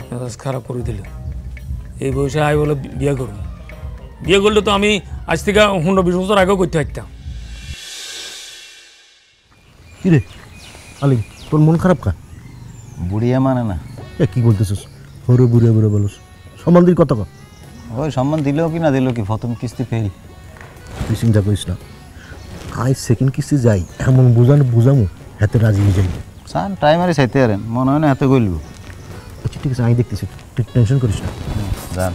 মেজাজ খারাপ করে দিল। এই বয়সে আয় বলে বিয়ে করবো, বিয়ে করলে তো আমি আজ থেকে 15-20 বছর আগেও করতে পারতাম। কিরে আলিম, তোর মন খারাপ কা? বুড়িয়া মানে না। কি বলতেছিস? হরে বুড়িয়া বুড়ে বলস, সম্মান দির কথা কর। ওই সম্মান দিলেও কি না দিলেও কি, প্রথম কিস্তি ফেল। তুই চিন্তা করিস না, আই সেকেন্ড কিস্তি যাই এমন বুঝামু হাতে রাজি হয়ে যাই। সান টাইমারে চাইতে পারেন, মনে হয় না হাতে গইলব। আচ্ছা ঠিক আছে, আমি দেখতেছি, তুই টেনশন করিস না। যান।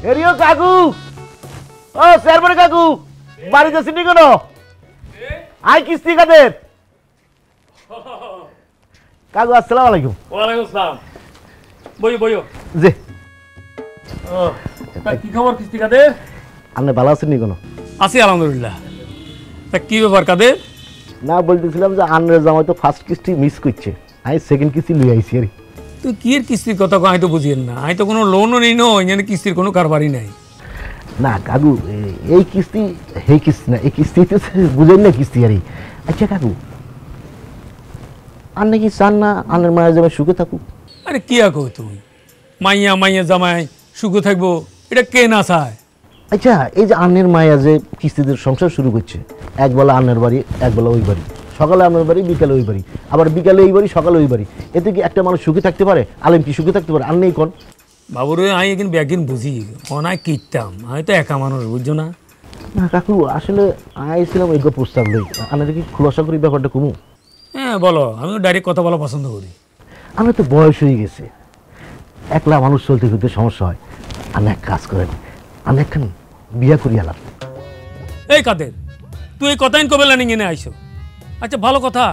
এরিও কাকু, ও চেয়ারম্যান কাকু, বাড়িতে আছেন কেন? আই কিস্তি কাদের? কাকু আসসালামু আলাইকুম। ওয়ালাইকুম আসসালাম। বইও বইও। জি। কি খবর কিস্তি কাদের? আপনি ভালো আছেন নি কোনো? আছি আলহামদুলিল্লাহ। তা কি ব্যাপার কাদের? না, বলতেছিলাম যে আন্নের জামাই তো ফার্স্ট কিস্তি মিস করছে, আমি সেকেন্ড কিস্তি লই আইছি। আর তুই কি এর কিস্তির কথা আমি তো বুঝিয়েন না, আমি তো কোনো লোনও নিই না, এখানে কিস্তির কোনো কারবারই নাই। না কাকু, এই কিস্তি এই কিস্তি না, এই কিস্তিতে বুঝেন না কিস্তি। আর আচ্ছা কাকু, আন্নে কি চান না আন্নের মায়ের জামাই সুখে থাকুক? আরে কি কই তুই, মাইয়া জামাই সুখে থাকবো, এটা কে না চায়? আচ্ছা এই যে আন্নের মায়া যে কিস্তিদের সংসার শুরু করছে, একবেলা আন্নের বাড়ি একবেলা ওই বাড়ি, সকালে আন্নের বাড়ি বিকালে ওই বাড়ি, আবার বিকালে এই বাড়ি সকালে ওই বাড়ি, এতে কি একটা মানুষ সুখে থাকতে পারে? আলেম কি সুখে থাকতে পারে? আন্নেই কোন বাবুরে আমি এখন ব্যাগিন বুঝি অনায় কিনতাম, আমি তো একা মানুষ, বুঝছো না? না কাকু, আসলে আইছিলাম এই প্রস্তাব লই, আন্নের কি খুলাসা করি ব্যাপারটা কমু? হ্যাঁ বলো, আমিও ডাইরেক্ট কথা বলা পছন্দ করি। আমার তো বয়স হয়ে গেছে, একলা মানুষ চলতে ফিরতে সমস্যা হয়। আমি এক কাজ করেন, আমি একখান বিয়া করি আলাম। এই কাদের, তুই এই কথাই কবে লাইনিং এনে আইসো? আচ্ছা ভালো কথা,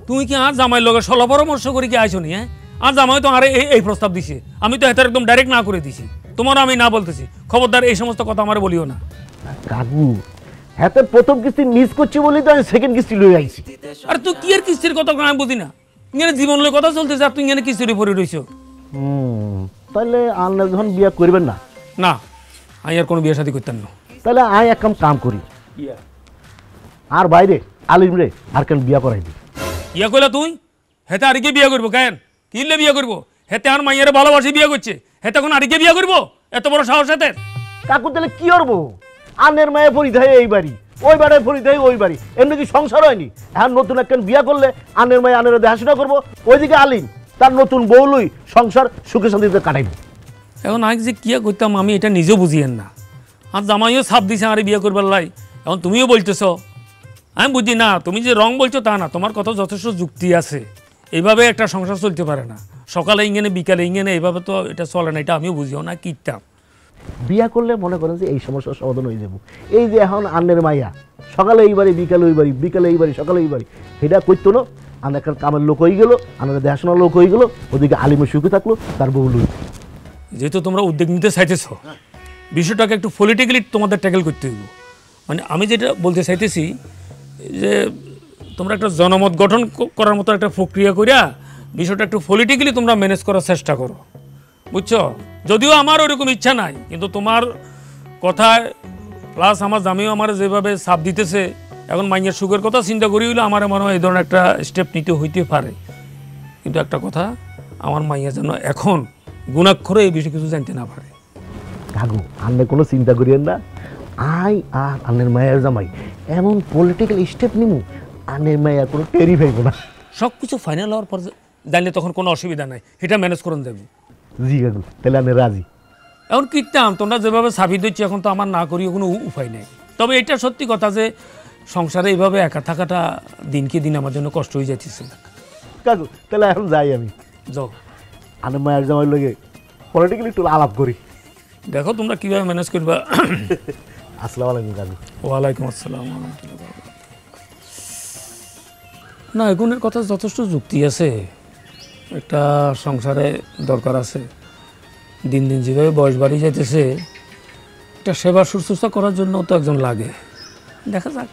তুই কি আর জামাই লগে সলা পরামর্শ করে কি আইসো নি? হ্যাঁ, আর জামাই তো আরে এই প্রস্তাব দিছে, আমি তো এটার একদম ডাইরেক্ট না করে দিছি। তোমারও আমি না বলতেছি, খবরদার এই সমস্ত কথা আমার বলিও না। কাকু, হ্যাঁ তো প্রথম কিস্তি মিস করছি বলেই তো আমি সেকেন্ড কিস্তি লই আইছি। আর তুই কি এর কিস্তির কথা আমি বুঝি না, ইങ്ങനെ জীবন লয় কথা চলতেছে আর তুই ইങ്ങനെ কিস্তির উপরে রইছো। তাহলে আন্না যখন বিয়া করবেন না? না, আমি আর কোনো বিয়ে শাদী করতাম না। তাহলে আমি এক কাম করি, আর বাইরে আলিম রে আর কেন বিয়া করাই দিই। ইয়া কইলা তুই? হেতে আরিকে বিয়ে করবো কেন? কিনলে বিয়ে করবো? হেতে আর মাইয়ারে ভালোবাসি বিয়ে করছে, হেতে এখন আরিকে বিয়ে করবো? এত বড় সাহস হেতে? কাকু তাহলে কি করবো? আন্নের মায়ে ফরিদ হয় এই বাড়ি, ওই বাড়ি ফরিদ হয় ওই বাড়ি, এমনি কি সংসার হয়নি? এখন নতুন একখান বিয়া করলে আন্নের মায়ে আন্নের দেখাশোনা করবো, ওইদিকে আলিম তার নতুন বউলই সংসার সুখে শান্তিতে কাটাইব। এখন আমি যে কিয়া করতাম আমি এটা নিজেও বুঝিয়েন না। আর জামাইও ছাপ দিছে আরে বিয়ে করবার লাই, এখন তুমিও বলতেছ। আমি বুঝি না, তুমি যে রং বলছো তা না, তোমার কথা যথেষ্ট যুক্তি আছে। এইভাবে একটা সংসার চলতে পারে না, সকালে ইংনে বিকালে ইংনে, এইভাবে তো এটা চলে না। এটা আমিও বুঝিও না কিতাম। বিয়া করলে মনে করেন যে এই সমস্যার সমাধান হয়ে যাব। এই যে এখন আন্নের মাইয়া সকালে এই বাড়ি বিকালে ওই বাড়ি, বিকালে এই বাড়ি সকালে এই বাড়ি, এটা করতো না। আন্না একটা কামের লোক হয়ে গেল, আন্নার দেখাশোনার লোক হয়ে গেল, ওদিকে আলিমে সুখে থাকলো, তার বউ লুই। যেহেতু তোমরা উদ্যোগ নিতে চাইতেছ, বিষয়টাকে একটু পলিটিক্যালি তোমাদের ট্যাকেল করতে হইব। মানে আমি যেটা বলতে চাইতেছি যে তোমরা একটা জনমত গঠন করার মতো একটা প্রক্রিয়া করিয়া বিষয়টা একটু পলিটিক্যালি তোমরা ম্যানেজ করার চেষ্টা করো, বুঝছো? যদিও আমার ওরকম ইচ্ছা নাই, কিন্তু তোমার কথায় প্লাস আমার জামিও আমার যেভাবে চাপ দিতেছে, এখন মাইয়ের সুখের কথা চিন্তা করি হইলে আমার মনে হয় এই ধরনের একটা স্টেপ নিতে হইতে পারে। কিন্তু একটা কথা, আমার মাইয়া যেন এখন গুণাক্ষরে এই বিষয়ে কিছু জানতে না পারে। কাকু আন্নে কোনো চিন্তা করিয়েন না, আই আর আন্নের মায়ের জামাই এমন পলিটিক্যাল স্টেপ নিমু, আন্নের মায়ের কোনো টেরি পাইব না। সব কিছু ফাইনাল হওয়ার পর জানলে তখন কোনো অসুবিধা নাই, এটা ম্যানেজ করুন যাবে। জি কাকু, তাহলে আমি রাজি। এখন কিনতাম তোমরা যেভাবে সাবিত হচ্ছে, এখন তো আমার না করিও কোনো উপায় নেই। তবে এটা সত্যি কথা যে সংসারে এইভাবে একা থাকাটা দিনকে দিন আমার জন্য কষ্ট হয়ে যাচ্ছে। কাকু তাহলে এখন যাই, আমি যাও, আন্নের মায়ের জামাই লগে পলিটিক্যালি একটু আলাপ করি। দেখো তোমরা কীভাবে ম্যানেজ করবা। আসসালামু আলাইকুম কাকু। ওয়ালাইকুম আসসালাম। না, এগুনের কথা যথেষ্ট যুক্তি আছে, একটা সংসারে দরকার আছে। দিন দিন যেভাবে বয়স বাড়ি যাইতেছে, একটা সেবা শুশ্রূষা করার জন্য তো একজন লাগে। দেখা যাক।